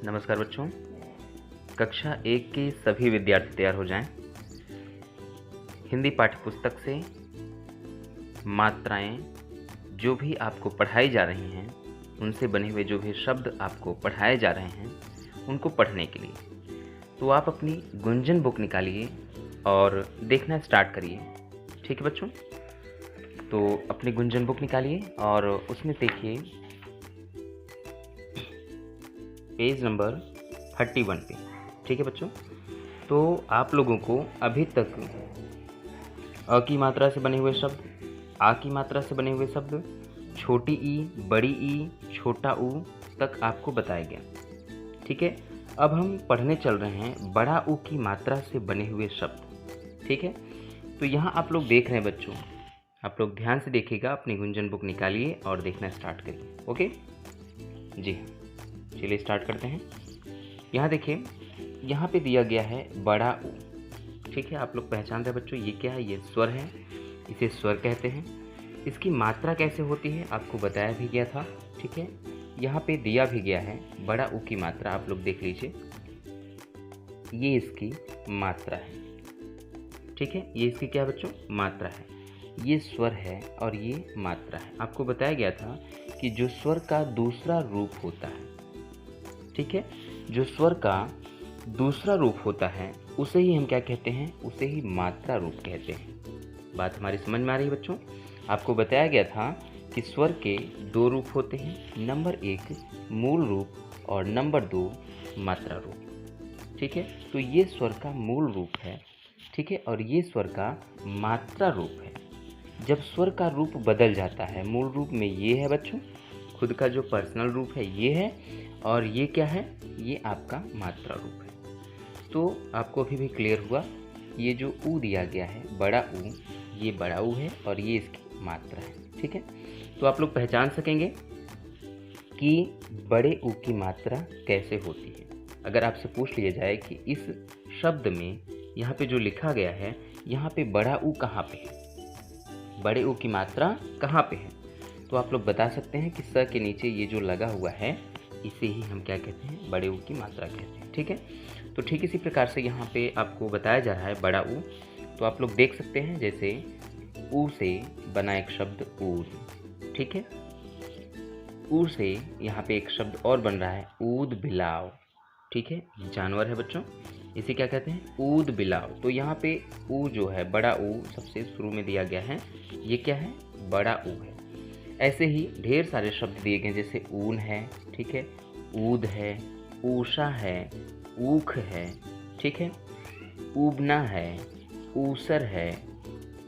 नमस्कार बच्चों। कक्षा 1 के सभी विद्यार्थी तैयार हो जाएं। हिंदी पाठ्यपुस्तक से मात्राएं जो भी आपको पढ़ाई जा रही हैं, उनसे बने हुए जो भी शब्द आपको पढ़ाए जा रहे हैं, उनको पढ़ने के लिए तो आप अपनी गुंजन बुक निकालिए और देखना स्टार्ट करिए। ठीक है बच्चों, तो अपनी गुंजन बुक निकालिए और उसमें देखिए पेज नंबर 31 पे। ठीक है बच्चों, तो आप लोगों को अभी तक अ की मात्रा से बने हुए शब्द, आ की मात्रा से बने हुए शब्द, छोटी ई, बड़ी ई, छोटा ऊ तक आपको बताया गया। ठीक है, अब हम पढ़ने चल रहे हैं बड़ा ऊ की मात्रा से बने हुए शब्द। ठीक है, तो यहाँ आप लोग देख रहे हैं बच्चों, आप लोग ध्यान से देखिएगा, अपनी गुंजन बुक निकालिए और देखना स्टार्ट करिए। ओके जी हाँ, चलिए स्टार्ट करते हैं। यहाँ देखिए, यहाँ पे दिया गया है बड़ा ऊ। ठीक है, आप लोग पहचान रहे बच्चों, ये क्या है? ये स्वर है, इसे स्वर कहते हैं। इसकी मात्रा कैसे होती है आपको बताया भी गया था। ठीक है, यहाँ पे दिया भी गया है बड़ा ऊ की मात्रा, आप लोग देख लीजिए, ये इसकी मात्रा है। ठीक है, ये इसकी क्या बच्चों? मात्रा है। ये स्वर है और ये मात्रा है। आपको बताया गया था कि जो स्वर का दूसरा रूप होता है, ठीक है, जो स्वर का दूसरा रूप होता है उसे ही हम क्या कहते हैं? उसे ही मात्रा रूप कहते हैं। बात हमारी समझ में आ रही है बच्चों? आपको बताया गया था कि स्वर के दो रूप होते हैं, नंबर 1 मूल रूप और नंबर 2 मात्रा रूप। ठीक है, तो ये स्वर का मूल रूप है, ठीक है, और ये स्वर का मात्रा रूप है। जब स्वर का रूप बदल जाता है, मूल रूप में ये है बच्चों, खुद का जो पर्सनल रूप है ये है, और ये क्या है? ये आपका मात्रा रूप है। तो आपको अभी भी क्लियर हुआ, ये जो ऊ दिया गया है बड़ा ऊ, ये बड़ा ऊ है और ये इसकी मात्रा है। ठीक है, तो आप लोग पहचान सकेंगे कि बड़े ऊ की मात्रा कैसे होती है। अगर आपसे पूछ लिया जाए कि इस शब्द में यहाँ पे जो लिखा गया है, यहाँ पे बड़ा ऊ कहाँ पे है, बड़े ऊ की मात्रा कहाँ पे है, तो आप लोग बता सकते हैं कि स के नीचे ये जो लगा हुआ है, इसे ही हम क्या कहते हैं? बड़े ऊ की मात्रा कहते हैं। ठीक है, तो ठीक इसी प्रकार से यहाँ पे आपको बताया जा रहा है बड़ा ऊ। तो आप लोग देख सकते हैं, जैसे ऊ से बना एक शब्द ऊद। ठीक है, ऊ से यहाँ पे एक शब्द और बन रहा है ऊद बिलाव। ठीक है, जानवर है बच्चों, इसे क्या कहते हैं? ऊद बिलाव। तो यहाँ पे ऊ जो है, बड़ा ऊ सबसे शुरू में दिया गया है, ये क्या है? बड़ा ऊ है। ऐसे ही ढेर सारे शब्द दिए गए, जैसे ऊन है, ठीक है, ऊद है, ऊषा है, ऊख है, ठीक है, ऊबना है, ऊसर है,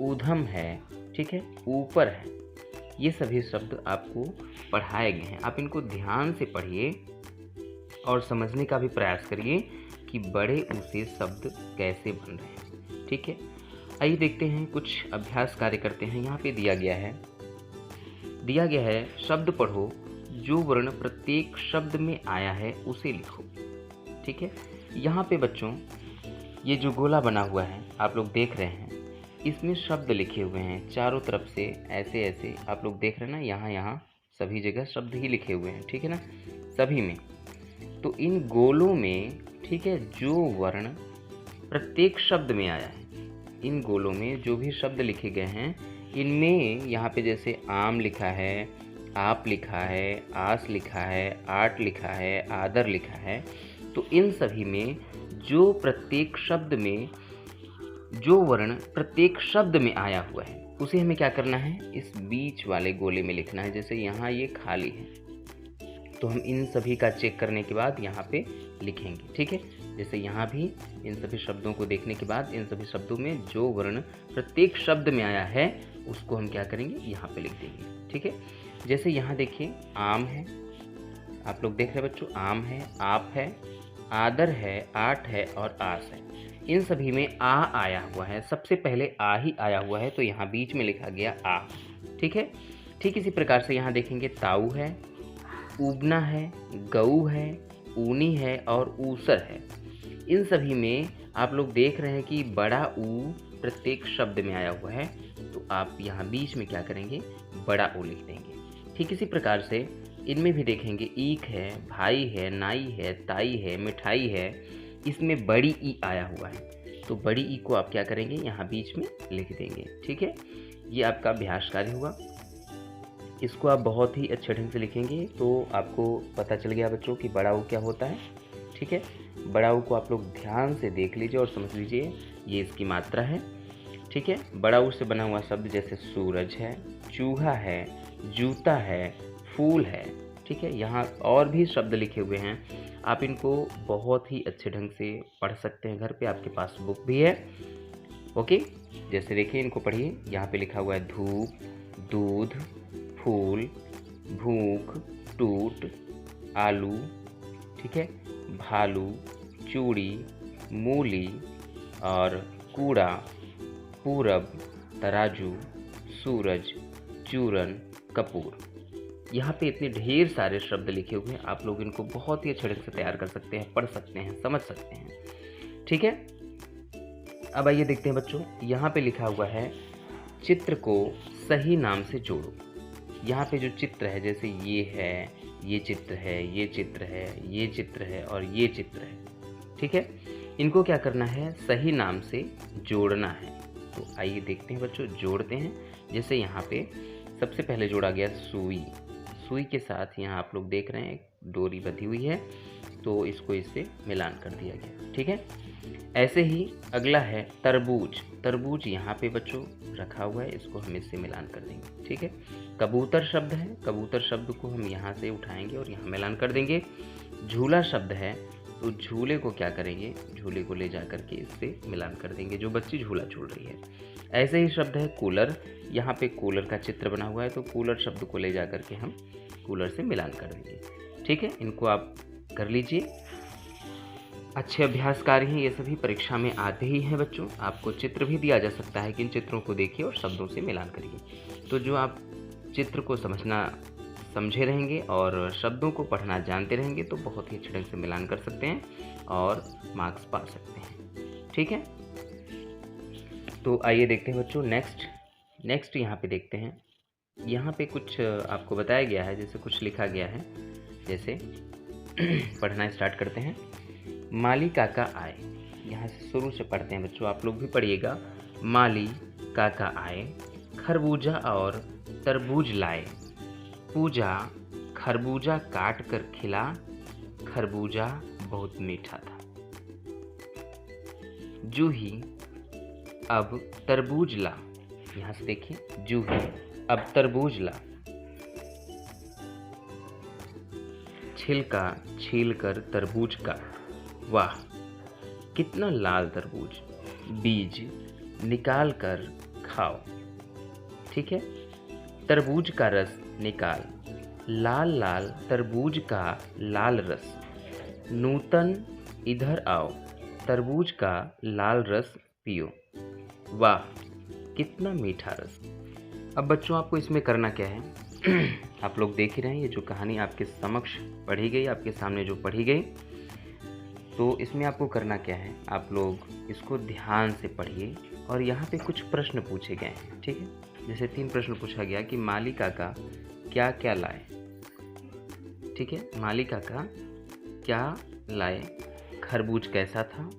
ऊधम है, ठीक है, ऊपर है। ये सभी शब्द आपको पढ़ाए गए हैं। आप इनको ध्यान से पढ़िए और समझने का भी प्रयास करिए कि बड़े ऊ से शब्द कैसे बन रहे हैं। ठीक है, आइए देखते हैं, कुछ अभ्यास कार्य करते हैं। यहाँ पे दिया गया है शब्द पढ़ो, जो वर्ण प्रत्येक शब्द में आया है उसे लिखो। ठीक है, यहाँ पे बच्चों ये जो गोला बना हुआ है आप लोग देख रहे हैं, इसमें शब्द लिखे हुए हैं चारों तरफ से, ऐसे ऐसे आप लोग देख रहे हैं ना, यहाँ सभी जगह शब्द ही लिखे हुए हैं। ठीक है ना, सभी में। तो इन गोलों में, ठीक है, जो वर्ण प्रत्येक शब्द में आया है, इन गोलों में जो भी शब्द लिखे गए हैं, इनमें यहाँ पे जैसे आम लिखा है, आप लिखा है, आस लिखा है, आट लिखा है, आदर लिखा है, तो इन सभी में जो प्रत्येक शब्द में, जो वर्ण प्रत्येक शब्द में आया हुआ है, उसे हमें क्या करना है? इस बीच वाले गोले में लिखना है। जैसे यहाँ ये खाली है, तो हम इन सभी का चेक करने के बाद यहाँ पे लिखेंगे। ठीक है, जैसे यहाँ भी इन सभी शब्दों को देखने के बाद इन सभी शब्दों में जो वर्ण प्रत्येक शब्द में आया है उसको हम क्या करेंगे? यहाँ पे लिख देंगे। ठीक है, जैसे यहाँ देखिए आम है, आप लोग देख रहे हैं बच्चों, आम है, आप है, आदर है, आट है और आस है। इन सभी में आ आया हुआ है, सबसे पहले आ ही आया हुआ है, तो यहाँ बीच में लिखा गया आ। ठीक है, ठीक इसी प्रकार से यहाँ देखेंगे ताऊ है, ऊबना है, गऊ है, ऊनी है और ऊसर है। इन सभी में आप लोग देख रहे हैं कि बड़ा ऊ प्रत्येक शब्द में आया हुआ है, तो आप यहाँ बीच में क्या करेंगे? बड़ा ऊ लिख देंगे। ठीक इसी प्रकार से इनमें भी देखेंगे ईख है, भाई है, नाई है, ताई है, मिठाई है, इसमें बड़ी ई आया हुआ है, तो बड़ी ई को आप क्या करेंगे, यहाँ बीच में लिख देंगे। ठीक है, ये आपका अभ्यास कार्य हुआ। इसको आप बहुत ही अच्छे ढंग से लिखेंगे तो आपको पता चल गया बच्चों कि बड़ा ऊ क्या होता है। ठीक है, बड़ा ऊ को आप लोग ध्यान से देख लीजिए और समझ लीजिए, ये इसकी मात्रा है। ठीक है, बड़ा ऊ से बना हुआ शब्द जैसे सूरज है, चूहा है, जूता है, फूल है। ठीक है, यहाँ और भी शब्द लिखे हुए हैं, आप इनको बहुत ही अच्छे ढंग से पढ़ सकते हैं घर पे, आपके पास बुक भी है। ओके, जैसे देखिए इनको पढ़िए। यहाँ पे लिखा हुआ है धूप, दूध, फूल, भूख, टूट, आलू, ठीक है, भालू, चूड़ी, मूली और कूड़ा, पूरब, तराजू, सूरज, चूरन, कपूर। यहाँ पे इतने ढेर सारे शब्द लिखे हुए हैं, आप लोग इनको बहुत ही अच्छे ढंग से तैयार कर सकते हैं, पढ़ सकते हैं, समझ सकते हैं। ठीक है, अब आइए देखते हैं बच्चों, यहाँ पे लिखा हुआ है चित्र को सही नाम से जोड़ो। यहाँ पे जो चित्र है, जैसे ये है, ये चित्र है, ये चित्र है, ये चित्र है और ये चित्र है। ठीक है, इनको क्या करना है, सही नाम से जोड़ना है। तो आइए देखते हैं बच्चों, जोड़ते हैं। जैसे यहाँ पे सबसे पहले जोड़ा गया सुई, सुई के साथ यहाँ आप लोग देख रहे हैं एक डोरी बंधी हुई है, तो इसको इससे मिलान कर दिया गया। ठीक है, ऐसे ही अगला है तरबूज, तरबूज यहाँ पे बच्चों रखा हुआ है, इसको हम इससे मिलान कर देंगे। ठीक है, कबूतर शब्द है, कबूतर शब्द को हम यहाँ से उठाएंगे और यहाँ मिलान कर देंगे। झूला शब्द है, तो झूले को क्या करेंगे, झूले को ले जा करके इससे मिलान कर देंगे, जो बच्ची झूला झूल रही है। ऐसे ही शब्द है कूलर, यहाँ पे कूलर का चित्र बना हुआ है, तो कूलर शब्द को ले जा करके हम कूलर से मिलान कर देंगे। ठीक है, इनको आप कर लीजिए। अच्छे अभ्यास कार्य हैं ये सभी, परीक्षा में आते ही हैं बच्चों। आपको चित्र भी दिया जा सकता है कि इन चित्रों को देखिए और शब्दों से मिलान करिए। तो जो आप चित्र को समझे रहेंगे और शब्दों को पढ़ना जानते रहेंगे तो बहुत ही अच्छे ढंग से मिलान कर सकते हैं और मार्क्स पा सकते हैं। ठीक है, तो आइए देखते हैं बच्चों नेक्स्ट यहाँ पे देखते हैं। यहाँ पे कुछ आपको बताया गया है, जैसे कुछ लिखा गया है, जैसे पढ़ना स्टार्ट करते हैं। माली काका आए, यहाँ से शुरू से पढ़ते हैं बच्चों, आप लोग भी पढ़िएगा। माली काका आए, खरबूजा और तरबूज लाए, पूजा खरबूजा काट कर खिला, खरबूजा बहुत मीठा था। जूही अब तरबूज ला, यहाँ से देखिए, जूही अब तरबूज ला, छिलका छील कर तरबूज का, वाह कितना लाल तरबूज, बीज निकाल कर खाओ। ठीक है, तरबूज का रस निकाल, लाल लाल तरबूज का लाल रस, नूतन इधर आओ, तरबूज का लाल रस पियो, वाह कितना मीठा रस। अब बच्चों आपको इसमें करना क्या है आप लोग देख ही रहे हैं, ये जो कहानी आपके समक्ष पढ़ी गई, आपके सामने जो पढ़ी गई, तो इसमें आपको करना क्या है, आप लोग इसको ध्यान से पढ़िए और यहाँ पे कुछ प्रश्न पूछे गए हैं। ठीक है, जैसे 3 प्रश्न पूछा गया कि माली काका क्या क्या लाए। ठीक है, माली काका क्या लाए, खरबूज कैसा था।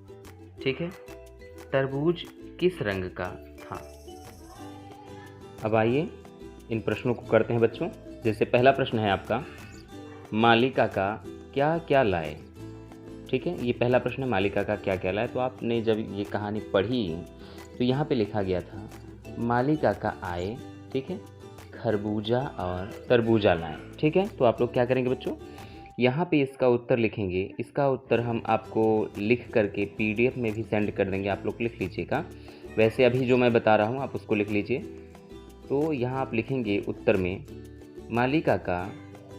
ठीक है, तरबूज किस रंग का था। अब आइए इन प्रश्नों को करते हैं बच्चों। जैसे पहला प्रश्न है आपका, माली काका क्या क्या लाए। ठीक है, ये पहला प्रश्न है, माली काका क्या क्या लाए। तो आपने जब ये कहानी पढ़ी तो यहाँ पे लिखा गया था माली काका आए, ठीक है, खरबूजा और तरबूजा लाए। ठीक है, तो आप लोग क्या करेंगे बच्चों, यहाँ पे इसका उत्तर लिखेंगे। इसका उत्तर हम आपको लिख करके PDF में भी सेंड कर देंगे, आप लोग लिख लीजिएगा। वैसे अभी जो मैं बता रहा हूँ आप उसको लिख लीजिए। तो यहाँ आप लिखेंगे उत्तर में, माली काका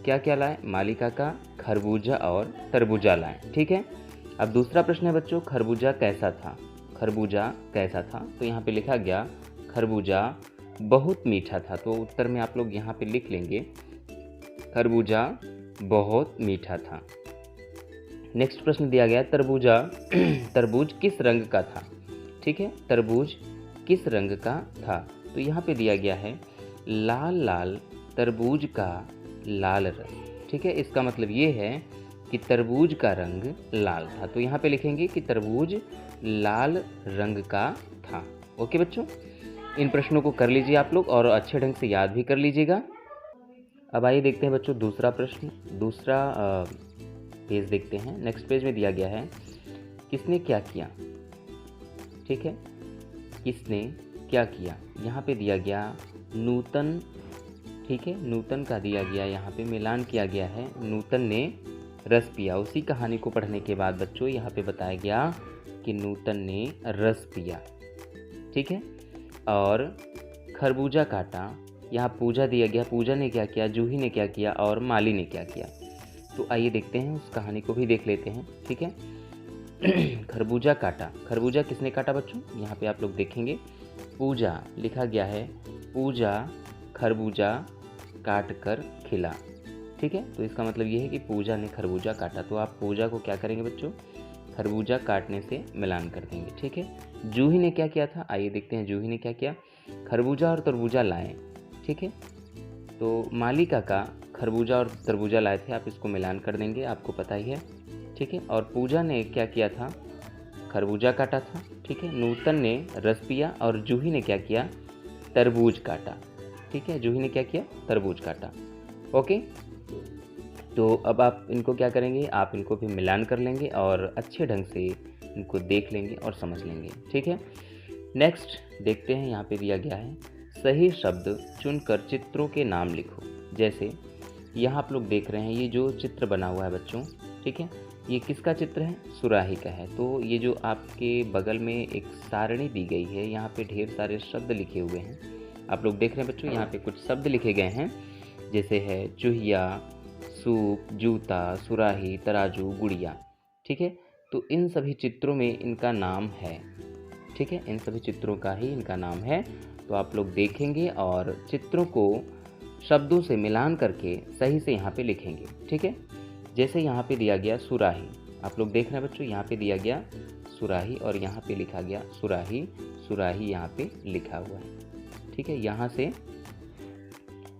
क्या क्या लाए, माली काका खरबूजा और तरबूजा लाए। ठीक है, अब दूसरा प्रश्न है बच्चों, खरबूजा कैसा था, खरबूजा कैसा था। तो यहाँ पे लिखा गया खरबूजा बहुत मीठा था। तो उत्तर में आप लोग यहाँ पे लिख लेंगे खरबूजा बहुत मीठा था। नेक्स्ट प्रश्न दिया गया, तरबूज किस रंग का था। ठीक है, तरबूज किस रंग का था। तो यहाँ पे दिया गया है लाल लाल तरबूज का लाल रस। ठीक है, इसका मतलब ये है कि तरबूज का रंग लाल था। तो यहाँ पे लिखेंगे कि तरबूज लाल रंग का था। ओके बच्चों, इन प्रश्नों को कर लीजिए आप लोग और अच्छे ढंग से याद भी कर लीजिएगा। अब आइए देखते हैं बच्चों दूसरा प्रश्न, दूसरा पेज देखते हैं। नेक्स्ट पेज में दिया गया है किसने क्या किया। ठीक है, किसने क्या किया, यहाँ पे दिया गया नूतन। ठीक है, नूतन का दिया गया, यहाँ पे मिलान किया गया है, नूतन ने रस पिया। उसी कहानी को पढ़ने के बाद बच्चों यहाँ पे बताया गया कि नूतन ने रस पिया। ठीक है, और खरबूजा काटा, यहाँ पूजा दिया गया, पूजा ने क्या किया, जूही ने क्या किया और माली ने क्या किया। तो आइए देखते हैं, उस कहानी को भी देख लेते हैं। ठीक है, खरबूजा काटा, खरबूजा किसने काटा बच्चों, यहाँ पे आप लोग देखेंगे पूजा लिखा गया है, पूजा खरबूजा काट कर खिला। ठीक है, तो इसका मतलब ये है कि पूजा ने खरबूजा काटा। तो आप पूजा को क्या करेंगे बच्चों, खरबूजा काटने से मिलान कर देंगे। ठीक है, जूही ने क्या किया था, आइए देखते हैं जूही ने क्या किया, खरबूजा और तरबूजा लाए। ठीक है, तो माली काका खरबूजा और तरबूजा लाए थे, आप इसको मिलान कर देंगे, आपको पता ही है। ठीक है, और पूजा ने क्या किया था, खरबूजा काटा था। ठीक है, नूतन ने रस पिया और जूही ने क्या किया, तरबूज काटा। ठीक है, जूही ने क्या किया, तरबूज काटा। ओके, तो अब आप इनको क्या करेंगे, आप इनको भी मिलान कर लेंगे और अच्छे ढंग से इनको देख लेंगे और समझ लेंगे। ठीक है, नेक्स्ट देखते हैं, यहाँ पे दिया गया है सही शब्द चुनकर चित्रों के नाम लिखो। जैसे यहाँ आप लोग देख रहे हैं, ये जो चित्र बना हुआ है बच्चों, ठीक है, ये किसका चित्र है, सुराही का है। तो ये जो आपके बगल में एक सारणी दी गई है, यहाँ पे ढेर सारे शब्द लिखे हुए हैं, आप लोग देख रहे हैं बच्चों, यहाँ पे कुछ शब्द लिखे गए हैं, जैसे है चूहिया, सूप, जूता, सुराही, तराजू, गुड़िया। ठीक है, तो इन सभी चित्रों में इनका नाम है। ठीक है, इन सभी चित्रों का ही इनका नाम है। तो आप लोग देखेंगे और चित्रों को शब्दों से मिलान करके सही से यहाँ पे लिखेंगे। ठीक है, जैसे यहाँ पे दिया गया सुराही, आप लोग देख रहे हैं बच्चों, यहाँ पे दिया गया सुराही और यहाँ पे लिखा गया सुराही, सुराही यहाँ पे लिखा हुआ है। ठीक है, यहाँ से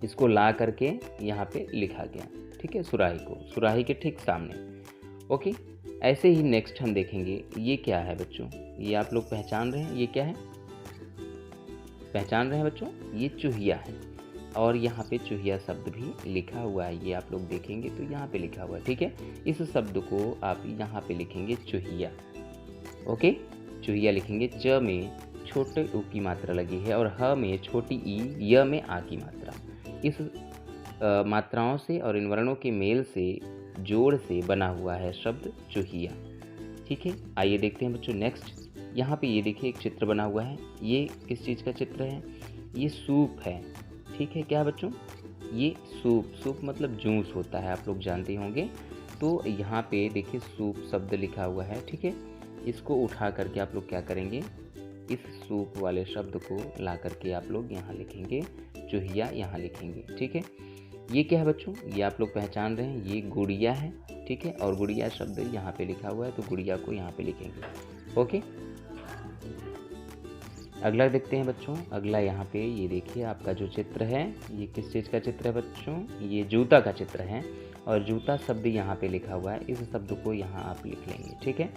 इसको ला करके यहाँ पे लिखा गया। ठीक है, सुराही को, सुराही के ठीक सामने। ओके, ऐसे ही नेक्स्ट हम देखेंगे, ये क्या है बच्चों, ये आप लोग पहचान रहे हैं, ये क्या है, पहचान रहे हैं बच्चों, ये चूहिया है और यहाँ पे चूहिया शब्द भी लिखा हुआ है, ये आप लोग देखेंगे तो यहाँ पे लिखा हुआ है। ठीक है, इस शब्द को आप यहाँ पे लिखेंगे चूहिया। ओके, चूहिया लिखेंगे, च में छोटे उ की मात्रा लगी है और ह में छोटी ई, य में आ की मात्रा। इस मात्राओं से और इन वर्णों के मेल से, जोड़ से बना हुआ है शब्द चूहिया। ठीक है, आइए देखते हैं बच्चों नेक्स्ट, यहाँ पे ये देखिए एक चित्र बना हुआ है, ये किस चीज़ का चित्र है, ये सूप है। ठीक है, क्या बच्चों, ये सूप, सूप मतलब जूस होता है, आप लोग जानते होंगे। तो यहाँ पे देखिए सूप शब्द लिखा हुआ है। ठीक है, इसको उठा करके आप लोग क्या करेंगे, इस सूप वाले शब्द को ला करके आप लोग यहाँ लिखेंगे चूहिया, यहाँ लिखेंगे। ठीक है, ये क्या है बच्चों, ये आप लोग पहचान रहे हैं, ये गुड़िया है। ठीक है, और गुड़िया शब्द यहाँ पे लिखा हुआ है, तो गुड़िया को यहाँ पे लिखेंगे। ओके, अगला देखते हैं बच्चों, अगला यहाँ पे ये देखिए आपका जो चित्र है, ये किस चीज़ का चित्र है बच्चों, ये जूता का चित्र है और जूता शब्द यहाँ पे लिखा हुआ है, इस शब्द को यहाँ आप लिख लेंगे। ठीक है,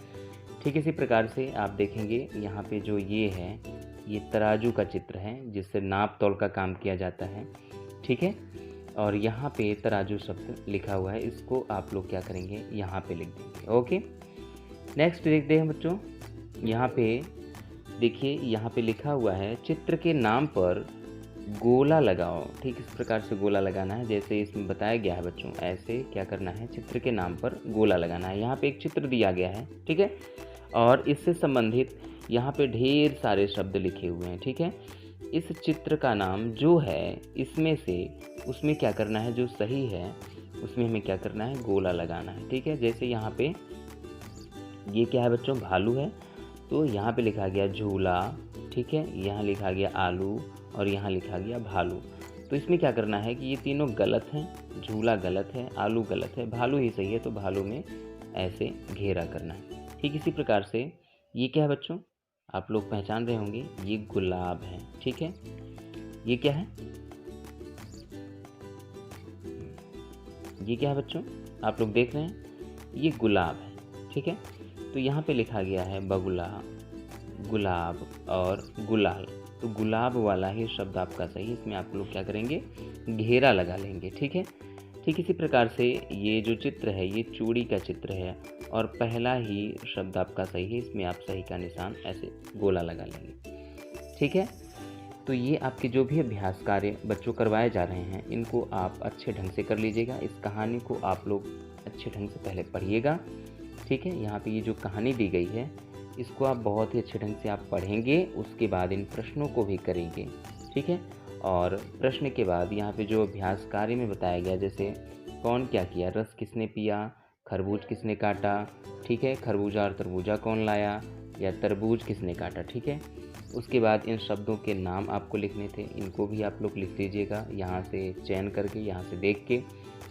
ठीक इसी प्रकार से आप देखेंगे यहाँ पे जो ये है, ये तराजू का चित्र है, जिससे नाप तोल का काम किया जाता है। ठीक है, और यहाँ पे तराजू शब्द लिखा हुआ है, इसको आप लोग क्या करेंगे, यहाँ पे लिख देंगे। ओके, नेक्स्ट देखते हैं बच्चों, यहाँ पे देखिए, यहाँ पे लिखा हुआ है चित्र के नाम पर गोला लगाओ। ठीक इस प्रकार से गोला लगाना है, जैसे इसमें बताया गया है बच्चों, ऐसे क्या करना है, चित्र के नाम पर गोला लगाना है। यहाँ पे एक चित्र दिया गया है, ठीक है, और इससे संबंधित यहाँ पे ढेर सारे शब्द लिखे हुए हैं। ठीक है, इस चित्र का नाम जो है, इसमें से उसमें क्या करना है, जो सही है उसमें हमें क्या करना है, गोला लगाना है। ठीक है, जैसे यहाँ पे ये क्या है बच्चों, भालू है, तो यहाँ पे लिखा गया झूला। ठीक है, यहाँ लिखा गया आलू और यहाँ लिखा गया भालू। तो इसमें क्या करना है कि ये तीनों गलत हैं, झूला गलत है, आलू गलत है, भालू ही सही है, तो भालू में ऐसे घेरा करना है। ठीक इसी प्रकार से ये क्या है बच्चों, आप लोग पहचान रहे होंगे, ये गुलाब है। ठीक है, ये क्या है, ये क्या है बच्चों, आप लोग देख रहे हैं, ये गुलाब है, ठीक है। तो यहाँ पे लिखा गया है बगुला, गुलाब और गुलाल, तो गुलाब वाला ही शब्द आपका सही है। इसमें आप लोग क्या करेंगे, घेरा लगा लेंगे, ठीक है। ठीक इसी प्रकार से ये जो चित्र है ये चूड़ी का चित्र है और पहला ही शब्द आपका सही है, इसमें आप सही का निशान ऐसे गोला लगा लेंगे, ठीक है। तो ये आपके जो भी अभ्यास कार्य बच्चों करवाए जा रहे हैं इनको आप अच्छे ढंग से कर लीजिएगा। इस कहानी को आप लोग अच्छे ढंग से पहले पढ़िएगा, ठीक है। यहाँ पे ये जो कहानी दी गई है इसको आप बहुत ही अच्छे ढंग से आप पढ़ेंगे, उसके बाद इन प्रश्नों को भी करेंगे, ठीक है। और प्रश्न के बाद यहाँ पे जो अभ्यास कार्य में बताया गया, जैसे कौन क्या किया, रस किसने पिया, खरबूज किसने काटा, ठीक है, खरबूजा और तरबूजा कौन लाया, या तरबूज किसने काटा, ठीक है। उसके बाद इन शब्दों के नाम आपको लिखने थे, इनको भी आप लोग लिख लीजिएगा यहाँ से चयन करके, यहाँ से देख के,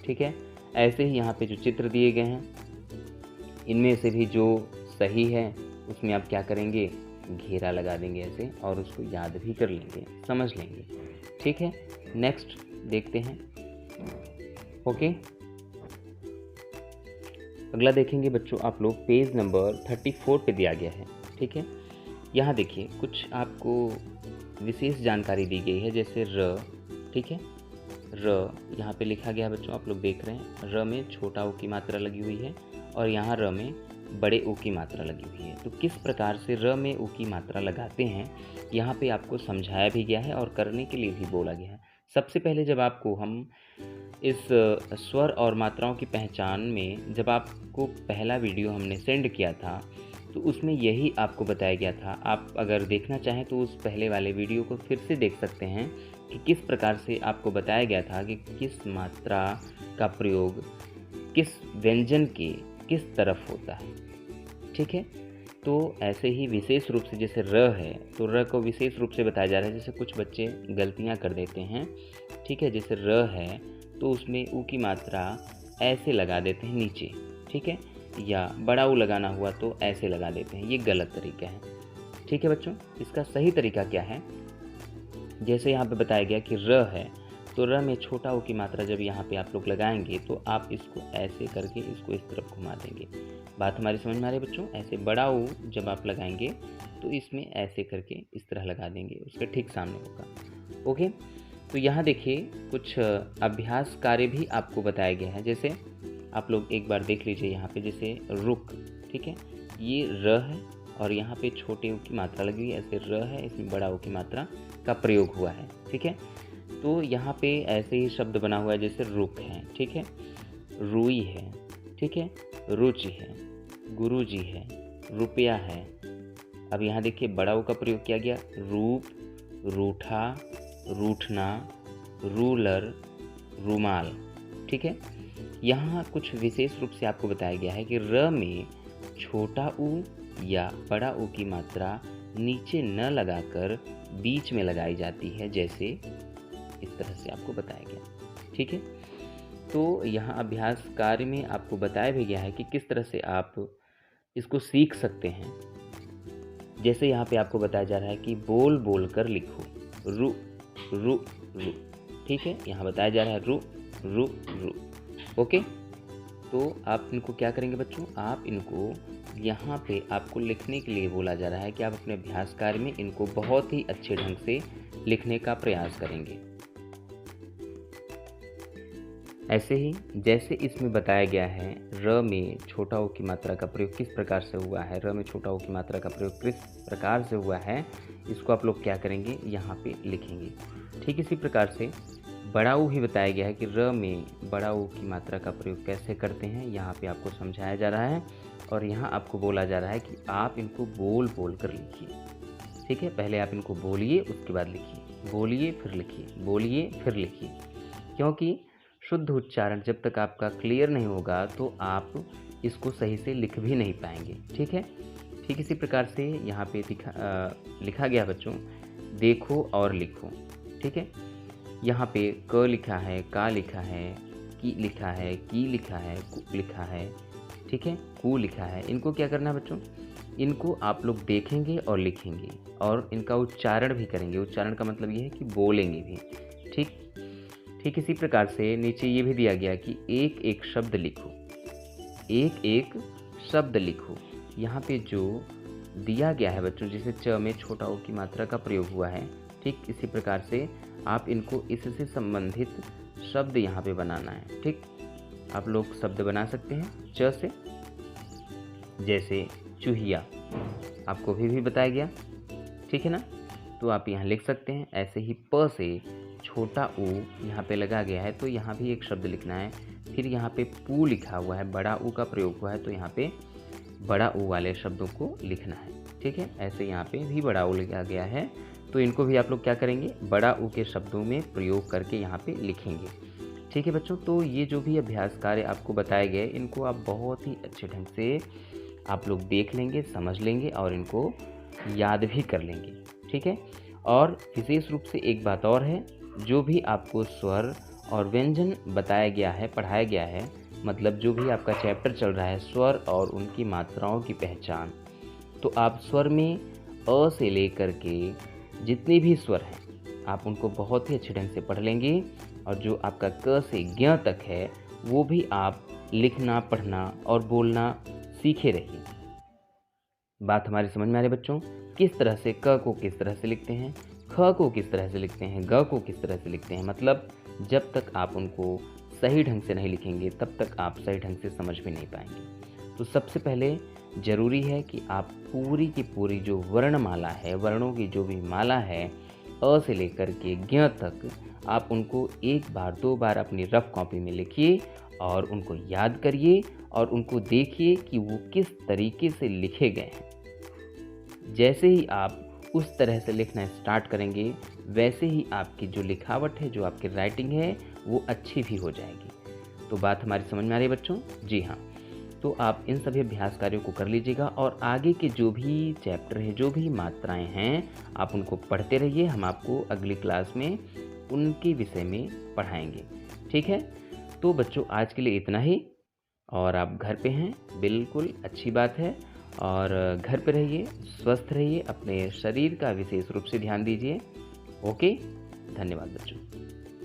ठीक है। ऐसे ही यहाँ पे जो चित्र दिए गए हैं इनमें से भी जो सही है उसमें आप क्या करेंगे, घेरा लगा देंगे ऐसे, और उसको याद भी कर लेंगे, समझ लेंगे, ठीक है। नेक्स्ट देखते हैं, ओके। अगला देखेंगे बच्चों आप लोग, पेज नंबर 34 पे दिया गया है, ठीक है। यहाँ देखिए कुछ आपको विशेष जानकारी दी गई है, जैसे र, ठीक है, र यहाँ पे लिखा गया है बच्चों, आप लोग देख रहे हैं, र में छोटा ऊ की मात्रा लगी हुई है और यहाँ र में बड़े ऊ की मात्रा लगी हुई है। तो किस प्रकार से र में ऊ की मात्रा लगाते हैं यहाँ पे आपको समझाया भी गया है और करने के लिए भी बोला गया है। सबसे पहले जब आपको हम इस स्वर और मात्राओं की पहचान में जब आपको पहला वीडियो हमने सेंड किया था तो उसमें यही आपको बताया गया था। आप अगर देखना चाहें तो उस पहले वाले वीडियो को फिर से देख सकते हैं कि किस प्रकार से आपको बताया गया था कि किस मात्रा का प्रयोग किस व्यंजन के किस तरफ होता है, ठीक है। तो ऐसे ही विशेष रूप से जैसे र है तो र को विशेष रूप से बताया जा रहा है, जैसे कुछ बच्चे गलतियां कर देते हैं, ठीक है। जैसे र है तो उसमें ऊ की मात्रा ऐसे लगा देते हैं नीचे, ठीक है, या बड़ा ऊ लगाना हुआ तो ऐसे लगा देते हैं, ये गलत तरीका है, ठीक है बच्चों। इसका सही तरीका क्या है, जैसे यहाँ पे बताया गया कि र है तो र में छोटा ऊ की मात्रा जब यहाँ पे आप लोग लगाएंगे तो आप इसको ऐसे करके इसको इस तरफ घुमा देंगे। बात हमारी समझ में आ रही है बच्चों। ऐसे बड़ा ऊ जब आप लगाएंगे तो इसमें ऐसे करके इस तरह लगा देंगे, उसके ठीक सामने होगा, ओके। तो यहाँ देखिए कुछ अभ्यास कार्य भी आपको बताया गया है, जैसे आप लोग एक बार देख लीजिए यहाँ पे, जैसे रुक, ठीक है, ये र है और यहाँ पे छोटे ऊ की मात्रा लगी हुई है, ऐसे र है, इसमें बड़ा ऊ की मात्रा का प्रयोग हुआ है, ठीक है। तो यहाँ पे ऐसे ही शब्द बना हुआ है, जैसे रुक है, ठीक है, रुई है, ठीक है, रुचि है, गुरुजी है, रुपया है। अब यहाँ देखिए बड़ा ऊ का प्रयोग किया गया, रूप, रूठा, रूठना, रूलर, रूमाल, ठीक है। यहाँ कुछ विशेष रूप से आपको बताया गया है कि र में छोटा ऊ या बड़ा ऊ की मात्रा नीचे न लगाकर बीच में लगाई जाती है, जैसे इस तरह से आपको बताया गया, ठीक है। तो यहाँ अभ्यास कार्य में आपको बताया भी गया है कि किस तरह से आप इसको सीख सकते हैं। जैसे यहाँ पे आपको बताया जा रहा है कि बोल बोल कर लिखो, रु रु रु, ठीक है, यहाँ बताया जा रहा है रु रु रु, ओके। तो आप इनको क्या करेंगे बच्चों, आप इनको यहाँ पे आपको लिखने के लिए बोला जा रहा है कि आप अपने अभ्यास कार्य में इनको बहुत ही अच्छे ढंग से लिखने का प्रयास करेंगे। ऐसे ही जैसे इसमें बताया गया है र में छोटा ऊ की मात्रा का प्रयोग किस प्रकार से हुआ है, र में छोटा ऊ की मात्रा का प्रयोग किस प्रकार से हुआ है, इसको आप लोग क्या करेंगे, यहाँ पे लिखेंगे। ठीक इसी प्रकार से बड़ा ऊ ही बताया गया है कि र में बड़ा ऊ की मात्रा का प्रयोग कैसे करते हैं, यहाँ पे आपको समझाया जा रहा है और यहाँ आपको बोला जा रहा है कि आप इनको बोल बोल कर लिखिए, ठीक है। पहले आप इनको बोलिए उसके बाद लिखिए, बोलिए फिर लिखिए, बोलिए फिर लिखिए, क्योंकि शुद्ध उच्चारण जब तक आपका क्लियर नहीं होगा तो आप इसको सही से लिख भी नहीं पाएंगे, ठीक है। ठीक इसी प्रकार से यहाँ पे लिखा गया बच्चों, देखो और लिखो, ठीक है। यहाँ पे क लिखा है, का लिखा है, की लिखा है, की लिखा है, कु लिखा है, ठीक है, कु लिखा है। इनको क्या करना है बच्चों, इनको आप लोग देखेंगे और लिखेंगे और इनका उच्चारण भी करेंगे। उच्चारण का मतलब ये है कि बोलेंगे भी, ठीक। ठीक इसी प्रकार से नीचे ये भी दिया गया कि एक एक शब्द लिखो, एक एक शब्द लिखो। यहाँ पे जो दिया गया है बच्चों, जैसे च में छोटा ओ की मात्रा का प्रयोग हुआ है, ठीक इसी प्रकार से आप इनको इससे संबंधित शब्द यहाँ पे बनाना है। ठीक, आप लोग शब्द बना सकते हैं च से, जैसे चूहिया, आपको भी बताया गया, ठीक है ना। तो आप यहाँ लिख सकते हैं। ऐसे ही प से छोटा ऊ यहाँ पे लगा गया है, तो यहाँ भी एक शब्द लिखना है। फिर यहाँ पे पू लिखा हुआ है, बड़ा ऊ का प्रयोग हुआ है, तो यहाँ पे बड़ा ऊ वाले शब्दों को लिखना है। ठीक है, ऐसे यहाँ पे भी बड़ा ऊ लिखा गया है, तो इनको भी आप लोग क्या करेंगे, बड़ा ऊ के शब्दों में प्रयोग करके यहाँ पे लिखेंगे। ठीक है बच्चों, तो ये जो भी अभ्यास कार्य आपको बताए गए, इनको आप बहुत ही अच्छे ढंग से आप लोग देख लेंगे, समझ लेंगे और इनको याद भी कर लेंगे। ठीक है, और विशेष रूप से एक बात और है, जो भी आपको स्वर और व्यंजन बताया गया है, पढ़ाया गया है, मतलब जो भी आपका चैप्टर चल रहा है स्वर और उनकी मात्राओं की पहचान, तो आप स्वर में अ से लेकर के जितने भी स्वर हैं आप उनको बहुत ही अच्छे ढंग से पढ़ लेंगे, और जो आपका क से ज्ञ तक है वो भी आप लिखना, पढ़ना और बोलना सीखे रहिए। बात हमारी समझ में आ रही बच्चों? किस तरह से क को किस तरह से लिखते हैं, ख को किस तरह से लिखते हैं, ग को किस तरह से लिखते हैं, मतलब जब तक आप उनको सही ढंग से नहीं लिखेंगे तब तक आप सही ढंग से समझ भी नहीं पाएंगे। तो सबसे पहले ज़रूरी है कि आप पूरी की पूरी जो वर्णमाला है, वर्णों की जो भी माला है, अ से लेकर के ज्ञ तक, आप उनको एक बार दो बार अपनी रफ कॉपी में लिखिए और उनको याद करिए और उनको देखिए कि वो किस तरीके से लिखे गए हैं। जैसे ही आप उस तरह से लिखना स्टार्ट करेंगे, वैसे ही आपकी जो लिखावट है, जो आपकी राइटिंग है, वो अच्छी भी हो जाएगी। तो बात हमारी समझ में आ रही है बच्चों? जी हाँ, तो आप इन सभी अभ्यास कार्यों को कर लीजिएगा और आगे के जो भी चैप्टर है, जो भी मात्राएं हैं, आप उनको पढ़ते रहिए। हम आपको अगली क्लास में उनके विषय में पढ़ाएंगे। ठीक है, तो बच्चों आज के लिए इतना ही, और आप घर पे हैं, बिल्कुल अच्छी बात है। और घर पे रहिए, स्वस्थ रहिए, अपने शरीर का विशेष रूप से ध्यान दीजिए। ओके, धन्यवाद बच्चों।